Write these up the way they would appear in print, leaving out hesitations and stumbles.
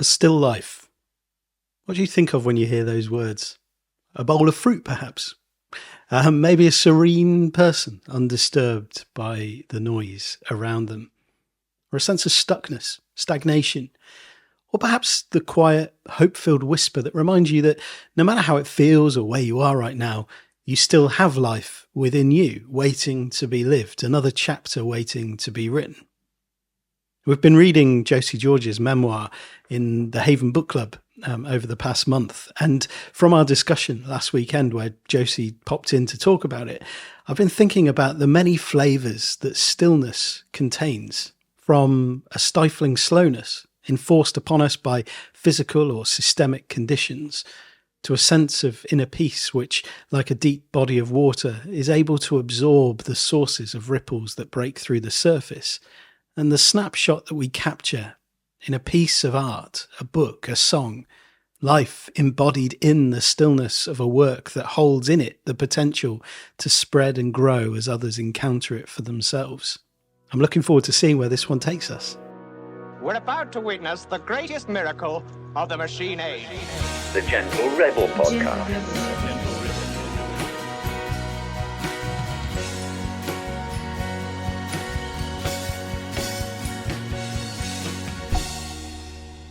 A still life. What do you think of when you hear those words? A bowl of fruit, perhaps? Maybe a serene person, undisturbed by the noise around them. Or a sense of stuckness, stagnation. Or perhaps the quiet, hope-filled whisper that reminds you that no matter how it feels or where you are right now, you still have life within you, waiting to be lived, another chapter waiting to be written. We've been reading Josie George's memoir in the Haven Book Club over the past month. And from our discussion last weekend where Josie popped in to talk about it, I've been thinking about the many flavours that stillness contains, from a stifling slowness enforced upon us by physical or systemic conditions, to a sense of inner peace which, like a deep body of water, is able to absorb the sources of ripples that break through the surface, and the snapshot that we capture in a piece of art, a book, a song, life embodied in the stillness of a work that holds in it the potential to spread and grow as others encounter it for themselves. I'm looking forward to seeing where this one takes us. We're about to witness the greatest miracle of the machine age. The Gentle Rebel Podcast.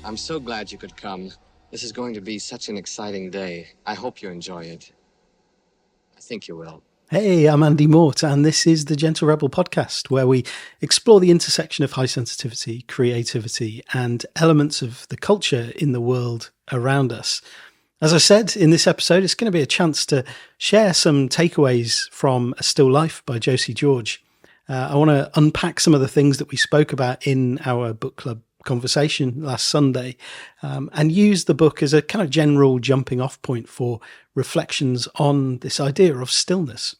I'm so glad you could come. This is going to be such an exciting day. I hope you enjoy it. I think you will. Hey, I'm Andy Mort, and this is the Gentle Rebel Podcast, where we explore the intersection of high sensitivity, creativity, and elements of the culture in the world around us. As I said, in this episode, it's going to be a chance to share some takeaways from A Still Life by Josie George. I want to unpack some of the things that we spoke about in our book club conversation last Sunday, and use the book as a kind of general jumping off point for reflections on this idea of stillness.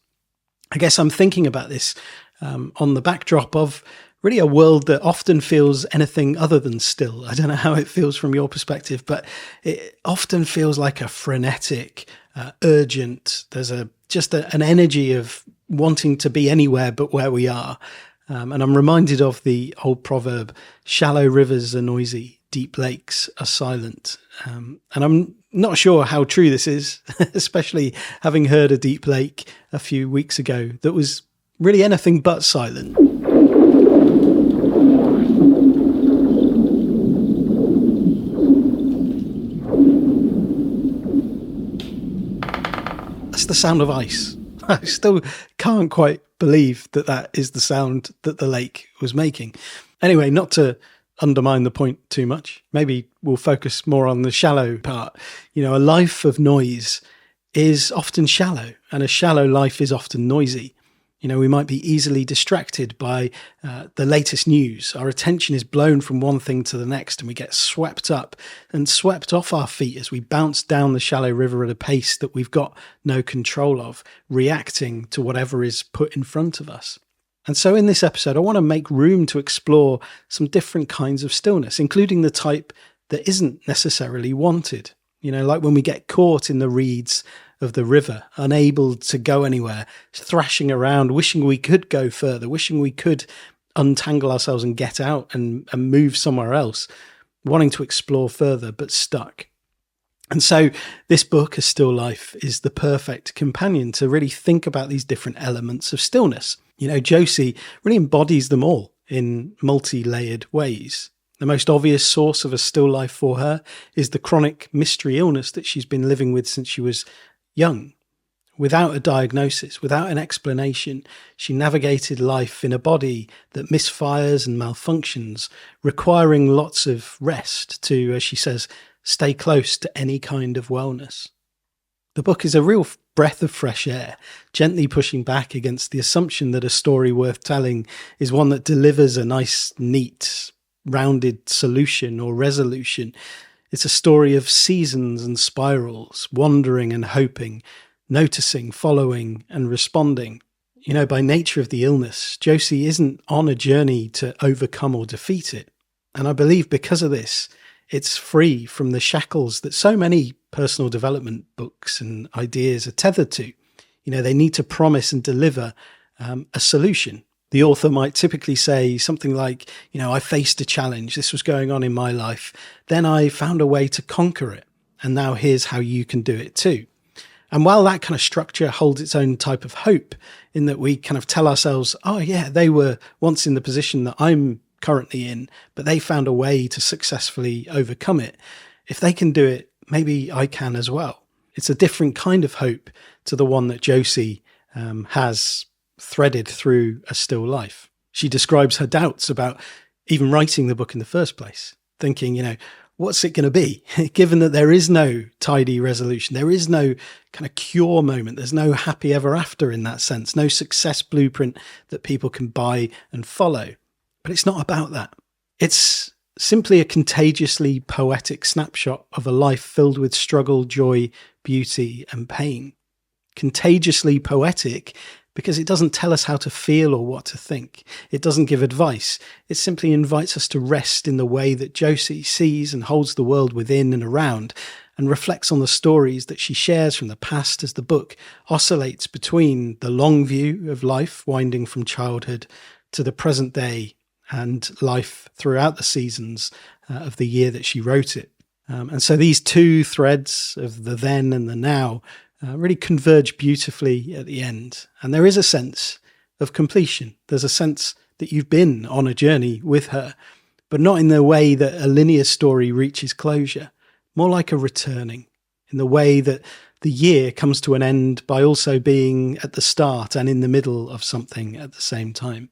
I guess I'm thinking about this on the backdrop of really a world that often feels anything other than still. I don't know how it feels from your perspective, but it often feels like a frenetic, urgent, there's an energy of wanting to be anywhere but where we are. And I'm reminded of the old proverb, shallow rivers are noisy, deep lakes are silent. And I'm not sure how true this is, especially having heard a deep lake a few weeks ago that was really anything but silent. That's the sound of ice. I still can't quite believe that that is the sound that the lake was making. Anyway, not to undermine the point too much, maybe we'll focus more on the shallow part. You know, a life of noise is often shallow, and a shallow life is often noisy. You know, we might be easily distracted by the latest news. Our attention is blown from one thing to the next, and we get swept up and swept off our feet as we bounce down the shallow river at a pace that we've got no control of, reacting to whatever is put in front of us. And so in this episode, I want to make room to explore some different kinds of stillness, including the type that isn't necessarily wanted. You know, like when we get caught in the reeds of the river, unable to go anywhere, thrashing around, wishing we could go further, wishing we could untangle ourselves and get out and move somewhere else, wanting to explore further, but stuck. And so this book, A Still Life, is the perfect companion to really think about these different elements of stillness. You know, Josie really embodies them all in multi-layered ways. The most obvious source of a still life for her is the chronic mystery illness that she's been living with since she was young. Without a diagnosis, without an explanation, she navigated life in a body that misfires and malfunctions, requiring lots of rest to, as she says, stay close to any kind of wellness. The book is a real breath of fresh air, gently pushing back against the assumption that a story worth telling is one that delivers a nice, neat, rounded solution or resolution. It's a story of seasons and spirals, wandering and hoping, noticing, following and responding. You know, by nature of the illness, Josie isn't on a journey to overcome or defeat it. And I believe because of this, it's free from the shackles that so many personal development books and ideas are tethered to. You know, they need to promise and deliver a solution, The author might typically say something like, I faced a challenge. This was going on in my life. Then I found a way to conquer it. And now here's how you can do it too. And while that kind of structure holds its own type of hope in that we kind of tell ourselves, oh yeah, they were once in the position that I'm currently in, but they found a way to successfully overcome it. If they can do it, maybe I can as well. It's a different kind of hope to the one that Josie has threaded through A Still Life. She describes her doubts about even writing the book in the first place, thinking, what's it going to be? Given that there is no tidy resolution, there is no kind of cure moment, there's no happy ever after in that sense, no success blueprint that people can buy and follow. But it's not about that. It's simply a contagiously poetic snapshot of a life filled with struggle, joy, beauty, and pain. Contagiously poetic because it doesn't tell us how to feel or what to think. It doesn't give advice. It simply invites us to rest in the way that Josie sees and holds the world within and around, and reflects on the stories that she shares from the past as the book oscillates between the long view of life winding from childhood to the present day and life throughout the seasons of the year that she wrote it. And so these two threads of the then and the now really converge beautifully at the end. And there is a sense of completion. There's a sense that you've been on a journey with her, but not in the way that a linear story reaches closure, more like a returning, in the way that the year comes to an end by also being at the start and in the middle of something at the same time.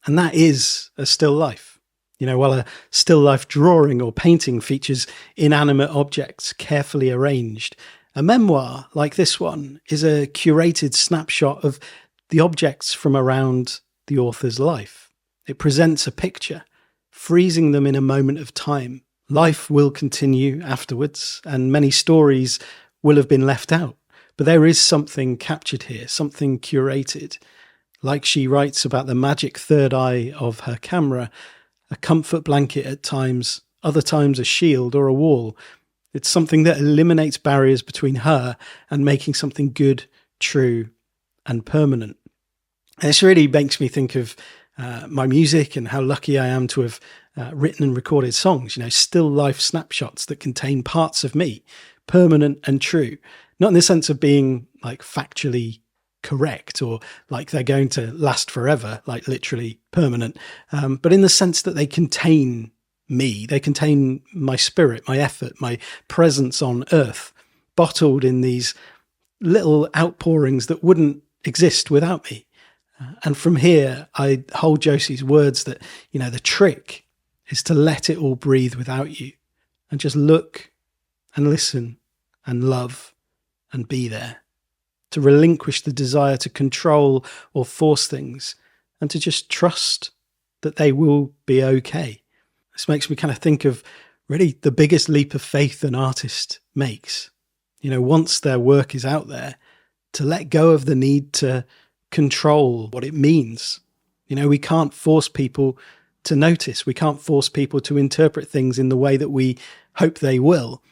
And that is a still life. While a still life drawing or painting features inanimate objects carefully arranged, a memoir like this one is a curated snapshot of the objects from around the author's life. It presents a picture, freezing them in a moment of time. Life will continue afterwards, and many stories will have been left out. But there is something captured here, something curated. Like she writes about the magic third eye of her camera, a comfort blanket at times, other times a shield or a wall. It's something that eliminates barriers between her and making something good, true, and permanent. And this really makes me think of my music and how lucky I am to have written and recorded songs, still life snapshots that contain parts of me, permanent and true. Not in the sense of being like factually correct or like they're going to last forever, like literally permanent, but in the sense that they contain me. They contain my spirit, my effort, my presence on earth, bottled in these little outpourings that wouldn't exist without me. And from here, I hold Josie's words that, the trick is to let it all breathe without you and just look and listen and love and be there. To relinquish the desire to control or force things and to just trust that they will be okay. This makes me kind of think of really the biggest leap of faith an artist makes. Once their work is out there, to let go of the need to control what it means. We can't force people to notice. We can't force people to interpret things in the way that we hope they will.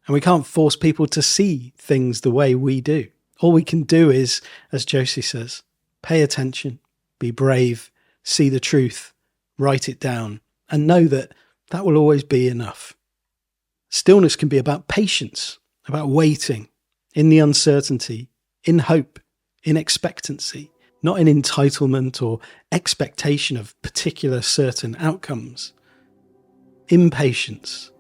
And we can't force people to see things the way we do. All we can do is, as Josie says, pay attention, be brave, see the truth, write it down, and know that that will always be enough. Stillness can be about patience, about waiting, in the uncertainty, in hope, in expectancy, not in entitlement or expectation of particular certain outcomes. Impatience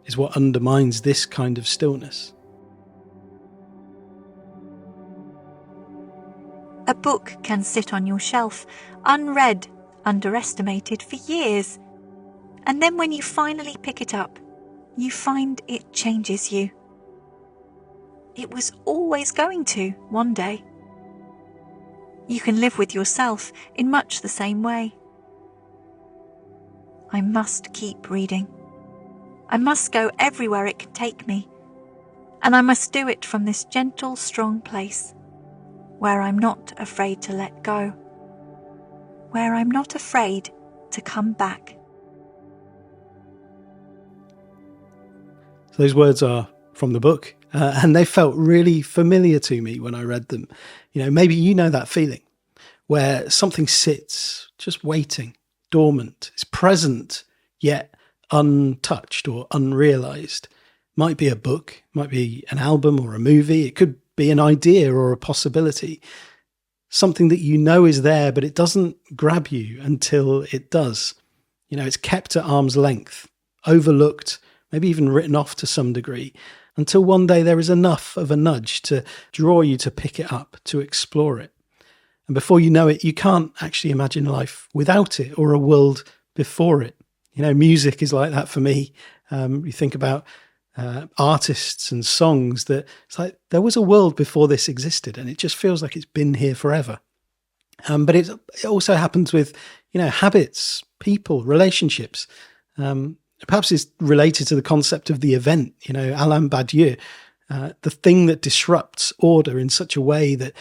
is what undermines this kind of stillness. A book can sit on your shelf, unread, underestimated for years. And then when you finally pick it up, you find it changes you. It was always going to, one day. You can live with yourself in much the same way. I must keep reading. I must go everywhere it can take me. And I must do it from this gentle, strong place, where I'm not afraid to let go, where I'm not afraid to come back. Those words are from the book, and they felt really familiar to me when I read them. Maybe you know that feeling where something sits just waiting, dormant. It's present, yet untouched or unrealized. Might be a book, might be an album or a movie. It could be an idea or a possibility. Something that you know is there, but it doesn't grab you until it does. It's kept at arm's length, overlooked, maybe even written off to some degree, until one day there is enough of a nudge to draw you to pick it up, to explore it. And before you know it, you can't actually imagine life without it or a world before it. Music is like that for me. You think about artists and songs that it's like there was a world before this existed, and it just feels like it's been here forever. But it also happens with, habits, people, relationships. Perhaps it's related to the concept of the event, Alain Badiou, the thing that disrupts order in such a way that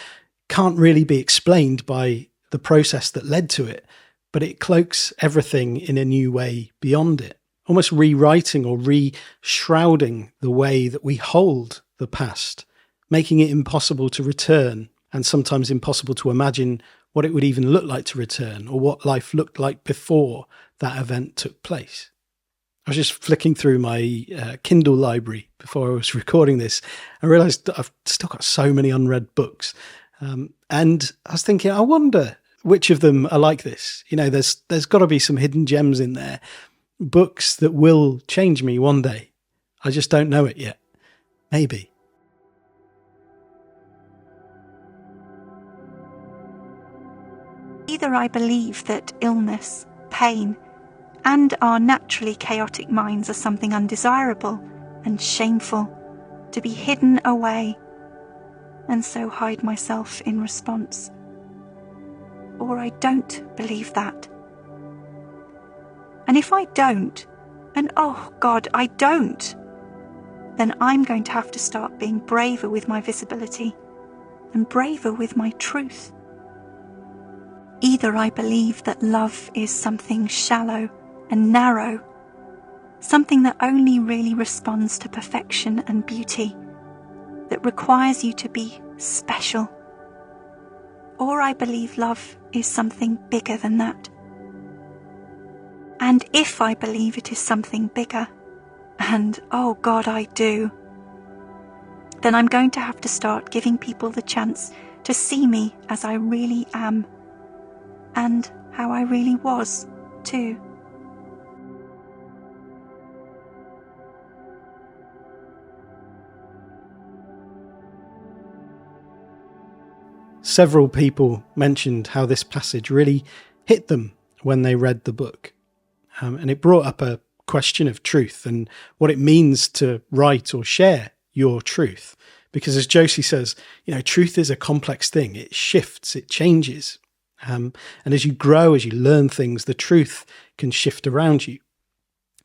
can't really be explained by the process that led to it, but it cloaks everything in a new way beyond it, almost rewriting or re-shrouding the way that we hold the past, making it impossible to return and sometimes impossible to imagine what it would even look like to return or what life looked like before that event took place. I was just flicking through my Kindle library before I was recording this. I realised that I've still got so many unread books. And I was thinking, I wonder which of them are like this. There's got to be some hidden gems in there, books that will change me one day. I just don't know it yet. Maybe. Either I believe that illness, pain, and our naturally chaotic minds are something undesirable and shameful, to be hidden away, and so hide myself in response. Or I don't believe that. And if I don't, and oh God, I don't, then I'm going to have to start being braver with my visibility and braver with my truth. Either I believe that love is something shallow and narrow, something that only really responds to perfection and beauty, that requires you to be special. Or I believe love is something bigger than that. And if I believe it is something bigger, and oh God, I do, then I'm going to have to start giving people the chance to see me as I really am, and how I really was, too. Several people mentioned how this passage really hit them when they read the book. And it brought up a question of truth and what it means to write or share your truth. Because as Josie says, truth is a complex thing. It shifts, it changes. And as you grow, as you learn things, the truth can shift around you.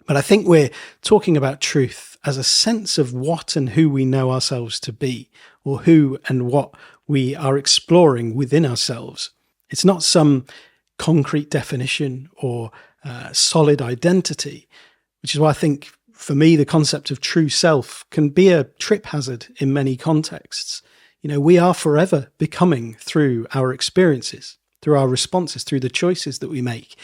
But I think we're talking about truth as a sense of what and who we know ourselves to be, or who and what we are exploring within ourselves. It's not some concrete definition or solid identity, which is why I think for me the concept of true self can be a trip hazard in many contexts. We are forever becoming through our experiences, through our responses, through the choices that we make.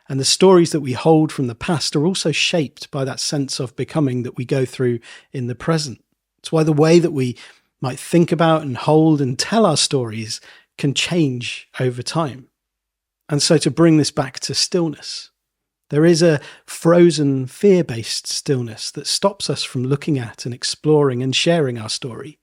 And the stories that we hold from the past are also shaped by that sense of becoming that we go through in the present. It's why the way that we might think about and hold and tell our stories can change over time. And so to bring this back to stillness, there is a frozen, fear-based stillness that stops us from looking at and exploring and sharing our story.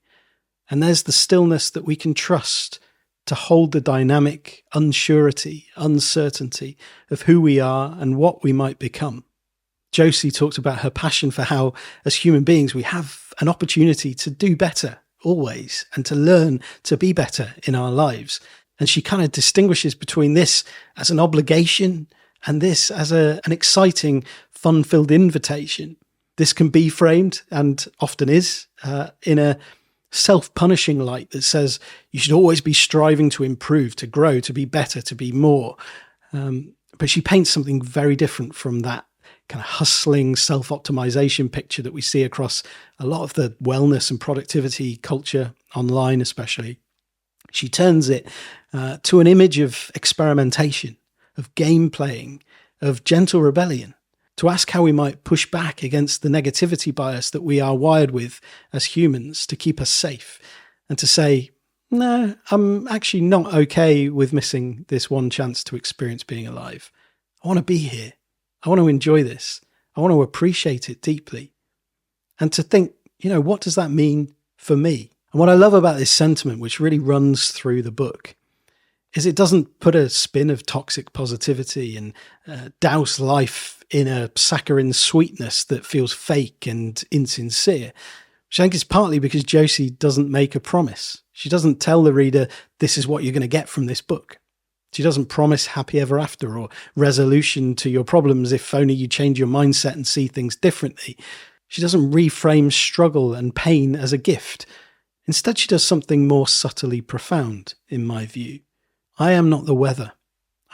And there's the stillness that we can trust to hold the dynamic unsurety, uncertainty of who we are and what we might become. Josie talked about her passion for how, as human beings, we have an opportunity to do better always and to learn to be better in our lives. And she kind of distinguishes between this as an obligation and this as an exciting, fun-filled invitation. This can be framed, and often is, in a self-punishing light that says you should always be striving to improve, to grow, to be better, to be more. But she paints something very different from that kind of hustling self-optimization picture that we see across a lot of the wellness and productivity culture, online especially. She turns it to an image of experimentation, of game playing, of gentle rebellion, to ask how we might push back against the negativity bias that we are wired with as humans to keep us safe, and to say, no, I'm actually not okay with missing this one chance to experience being alive. I want to be here. I want to enjoy this. I want to appreciate it deeply. And to think, what does that mean for me? And what I love about this sentiment, which really runs through the book, is it doesn't put a spin of toxic positivity and douse life in a saccharine sweetness that feels fake and insincere, which I think is partly because Josie doesn't make a promise. She doesn't tell the reader, this is what you're going to get from this book. She doesn't promise happy ever after or resolution to your problems if only you change your mindset and see things differently. She doesn't reframe struggle and pain as a gift. Instead, she does something more subtly profound, in my view. I am not the weather.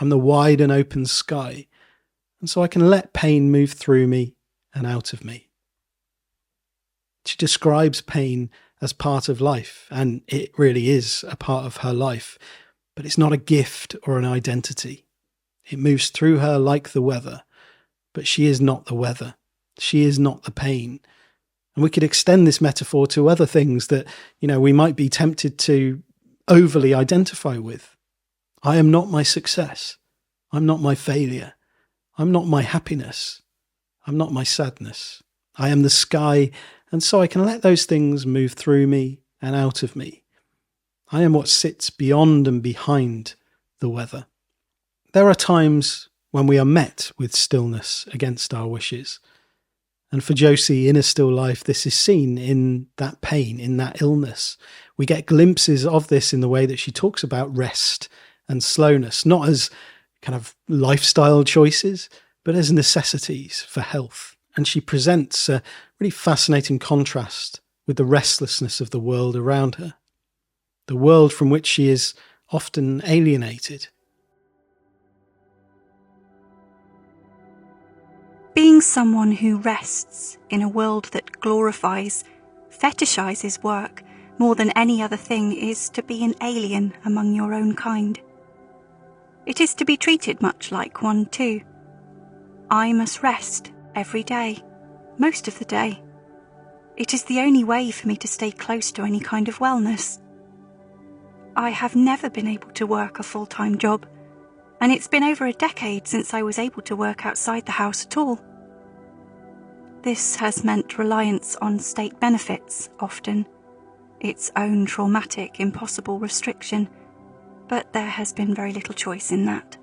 I'm the wide and open sky. And so I can let pain move through me and out of me. She describes pain as part of life, and it really is a part of her life, but it's not a gift or an identity. It moves through her like the weather, but she is not the weather. She is not the pain. And we could extend this metaphor to other things that, we might be tempted to overly identify with. I am not my success. I'm not my failure. I'm not my happiness. I'm not my sadness. I am the sky, and so I can let those things move through me and out of me. I am what sits beyond and behind the weather. There are times when we are met with stillness against our wishes. And for Josie, in A Still Life, this is seen in that pain, in that illness. We get glimpses of this in the way that she talks about rest and slowness, not as kind of lifestyle choices, but as necessities for health. And she presents a really fascinating contrast with the restlessness of the world around her, the world from which she is often alienated. Being someone who rests in a world that glorifies, fetishizes work more than any other thing is to be an alien among your own kind. It is to be treated much like one too. I must rest every day, most of the day. It is the only way for me to stay close to any kind of wellness. I have never been able to work a full-time job, and it's been over a decade since I was able to work outside the house at all. This has meant reliance on state benefits often, its own traumatic, impossible restriction, but there has been very little choice in that.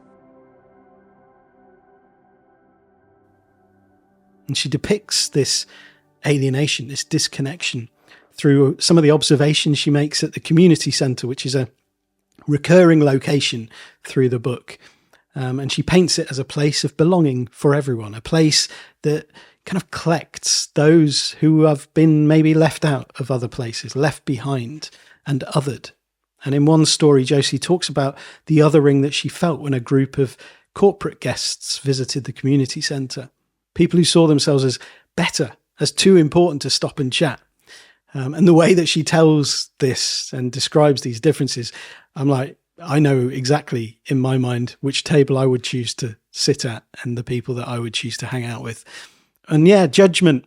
And she depicts this alienation, this disconnection, through some of the observations she makes at the community centre, which is a recurring location through the book. And she paints it as a place of belonging for everyone, a place that kind of collects those who have been maybe left out of other places, left behind and othered. And in one story, Josie talks about the othering that she felt when a group of corporate guests visited the community centre. People who saw themselves as better, as too important to stop and chat. And the way that she tells this and describes these differences, I'm like, I know exactly in my mind which table I would choose to sit at and the people that I would choose to hang out with. And yeah, judgment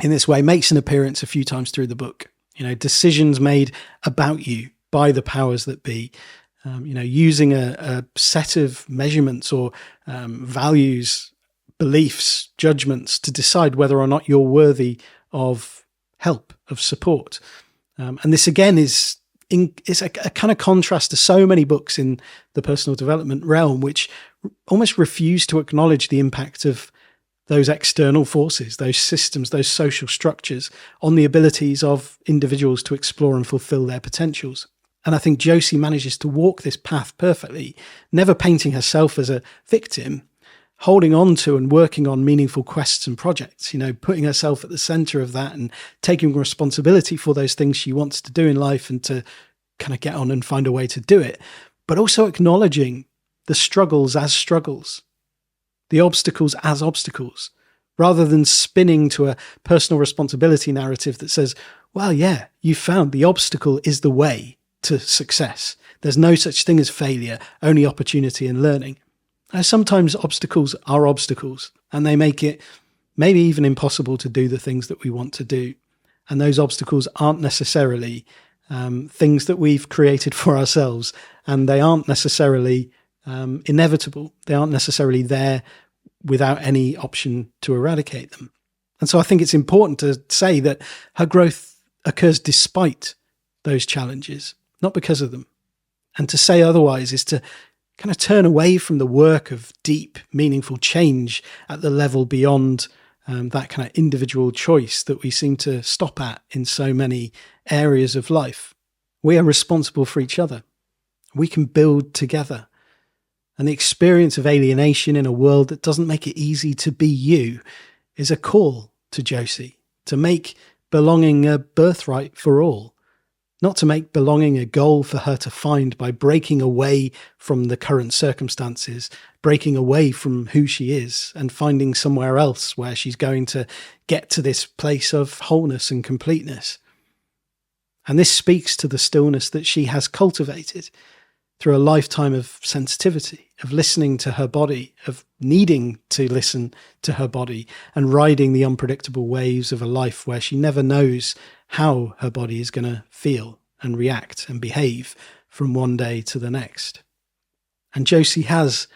in this way makes an appearance a few times through the book. Decisions made about you by the powers that be, using a set of measurements or values, beliefs, judgments to decide whether or not you're worthy of help, of support. And this again is a kind of contrast to so many books in the personal development realm, which almost refuse to acknowledge the impact of those external forces, those systems, those social structures on the abilities of individuals to explore and fulfill their potentials. And I think Josie manages to walk this path perfectly, never painting herself as a victim, holding on to and working on meaningful quests and projects, putting herself at the center of that and taking responsibility for those things she wants to do in life and to kind of get on and find a way to do it, but also acknowledging the struggles as struggles, the obstacles as obstacles, rather than spinning to a personal responsibility narrative that says, well, yeah, you found the obstacle is the way, to success. There's no such thing as failure, only opportunity and learning. Sometimes obstacles are obstacles, and they make it maybe even impossible to do the things that we want to do. And those obstacles aren't necessarily things that we've created for ourselves, and they aren't necessarily inevitable. They aren't necessarily there without any option to eradicate them. And so I think it's important to say that her growth occurs despite those challenges, not because of them. And to say otherwise is to kind of turn away from the work of deep, meaningful change at the level beyond that kind of individual choice that we seem to stop at in so many areas of life. We are responsible for each other. We can build together. And the experience of alienation in a world that doesn't make it easy to be you is a call to Josie to make belonging a birthright for all. Not to make belonging a goal for her to find by breaking away from the current circumstances, breaking away from who she is, and finding somewhere else where she's going to get to this place of wholeness and completeness. And this speaks to the stillness that she has cultivated through a lifetime of sensitivity, of listening to her body, of needing to listen to her body, and riding the unpredictable waves of a life where she never knows how her body is going to feel and react and behave from one day to the next. And Josie has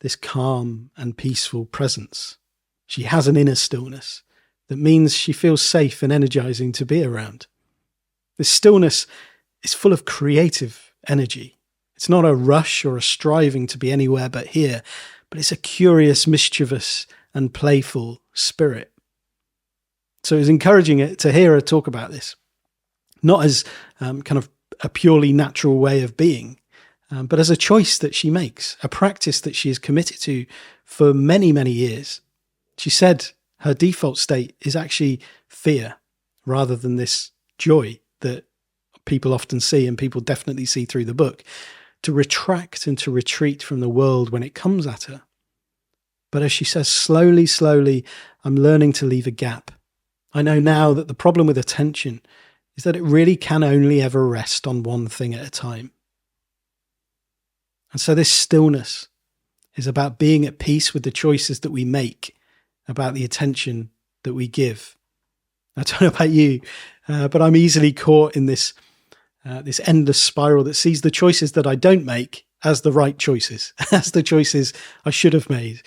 this calm and peaceful presence. She has an inner stillness that means she feels safe and energizing to be around. This stillness is full of creative energy. It's not a rush or a striving to be anywhere but here, but it's a curious, mischievous and playful spirit. So it's encouraging to hear her talk about this, not as kind of a purely natural way of being, but as a choice that she makes, a practice that she is committed to for many, many years. She said her default state is actually fear rather than this joy that people often see and people definitely see through the book, to retract and to retreat from the world when it comes at her. But as she says, slowly, slowly, I'm learning to leave a gap. I know now that the problem with attention is that it really can only ever rest on one thing at a time. And so this stillness is about being at peace with the choices that we make, about the attention that we give. I don't know about you, but I'm easily caught in this endless spiral that sees the choices that I don't make as the right choices, as the choices I should have made.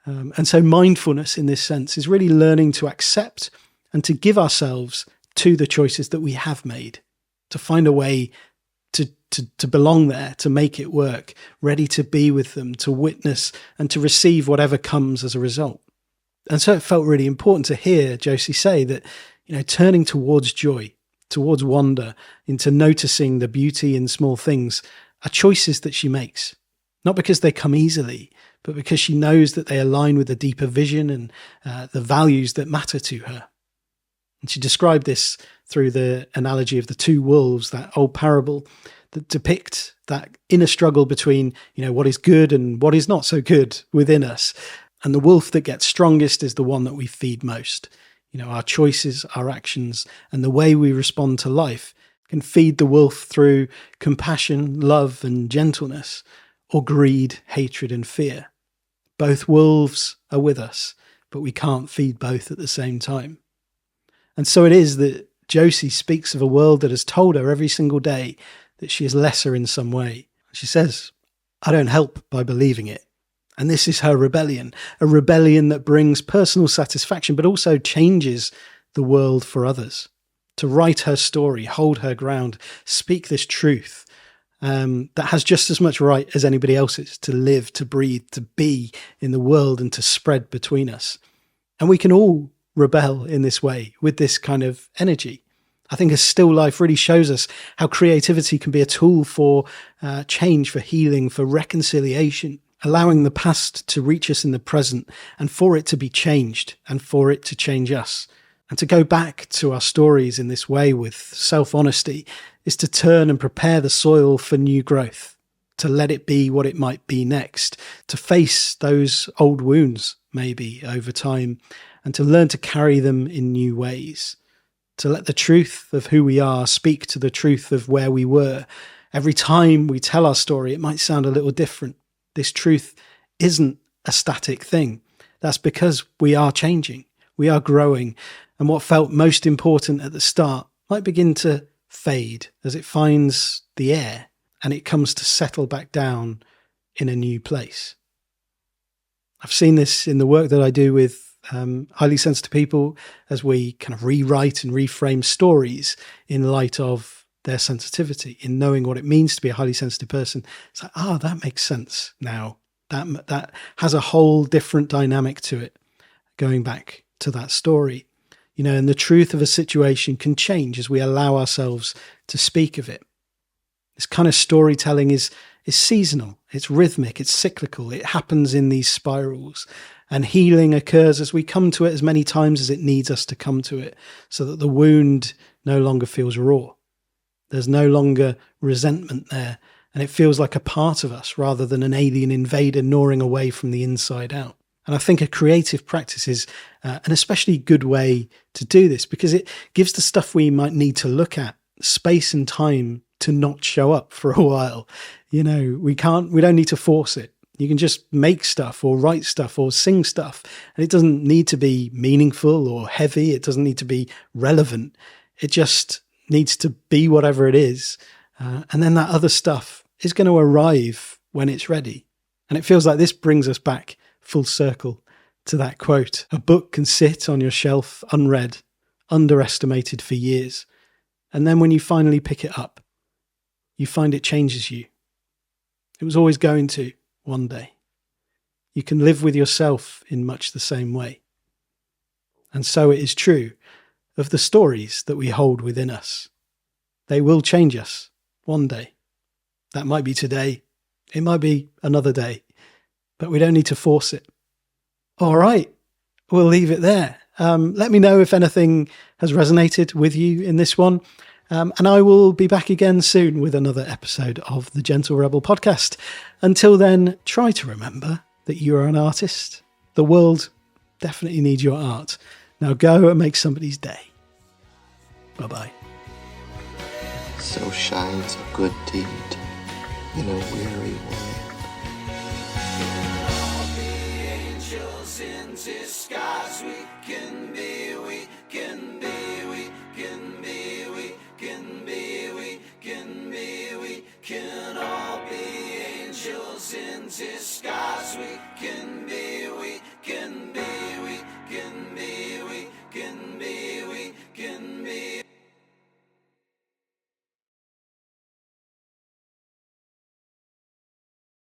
And so mindfulness in this sense is really learning to accept and to give ourselves to the choices that we have made, to find a way to belong there, to make it work, ready to be with them, to witness and to receive whatever comes as a result. And so it felt really important to hear Josie say that, turning towards joy, towards wonder, into noticing the beauty in small things are choices that she makes, not because they come easily, but because she knows that they align with a deeper vision and the values that matter to her. And she described this through the analogy of the two wolves, that old parable that depict that inner struggle between, what is good and what is not so good within us. And the wolf that gets strongest is the one that we feed most. Our choices, our actions, and the way we respond to life can feed the wolf through compassion, love, and gentleness, or greed, hatred, and fear. Both wolves are with us, but we can't feed both at the same time. And so it is that Josie speaks of a world that has told her every single day that she is lesser in some way. She says, I don't help by believing it. And this is her rebellion, a rebellion that brings personal satisfaction, but also changes the world for others. To write her story, hold her ground, speak this truth that has just as much right as anybody else's to live, to breathe, to be in the world and to spread between us. And we can all rebel in this way with this kind of energy. I think a still life really shows us how creativity can be a tool for change, for healing, for reconciliation, allowing the past to reach us in the present and for it to be changed and for it to change us. And to go back to our stories in this way with self-honesty is to turn and prepare the soil for new growth, to let it be what it might be next, to face those old wounds maybe over time and to learn to carry them in new ways, to let the truth of who we are speak to the truth of where we were. Every time we tell our story, it might sound a little different. This truth isn't a static thing. That's because we are changing, we are growing, and what felt most important at the start might begin to fade as it finds the air and it comes to settle back down in a new place. I've seen this in the work that I do with highly sensitive people as we kind of rewrite and reframe stories in light of their sensitivity, in knowing what it means to be a highly sensitive person. It's like, that makes sense now. That has a whole different dynamic to it, going back to that story. And the truth of a situation can change as we allow ourselves to speak of it. This kind of storytelling is seasonal, it's rhythmic, it's cyclical, it happens in these spirals. And healing occurs as we come to it as many times as it needs us to come to it, so that the wound no longer feels raw. There's no longer resentment there, and it feels like a part of us rather than an alien invader gnawing away from the inside out. And I think a creative practice is an especially good way to do this, because it gives the stuff we might need to look at space and time to not show up for a while. We don't need to force it. You can just make stuff or write stuff or sing stuff. And it doesn't need to be meaningful or heavy. It doesn't need to be relevant. It just needs to be whatever it is. And then that other stuff is going to arrive when it's ready. And it feels like this brings us back full circle to that quote. A book can sit on your shelf unread, underestimated for years. And then when you finally pick it up, you find it changes you. It was always going to one day. You can live with yourself in much the same way. And so it is true of the stories that we hold within us. They will change us one day. That might be today. It might be another day. But we don't need to force it. All right, we'll leave it there. Let me know if anything has resonated with you in this one. And I will be back again soon with another episode of the Gentle Rebel podcast. Until then, try to remember that you are an artist. The world definitely needs your art. Now go and make somebody's day. Bye-bye. So shines a good deed in a weary world. Disguise, we can be, we can be, we can be, we can be, we can be, we can all be angels in disguise.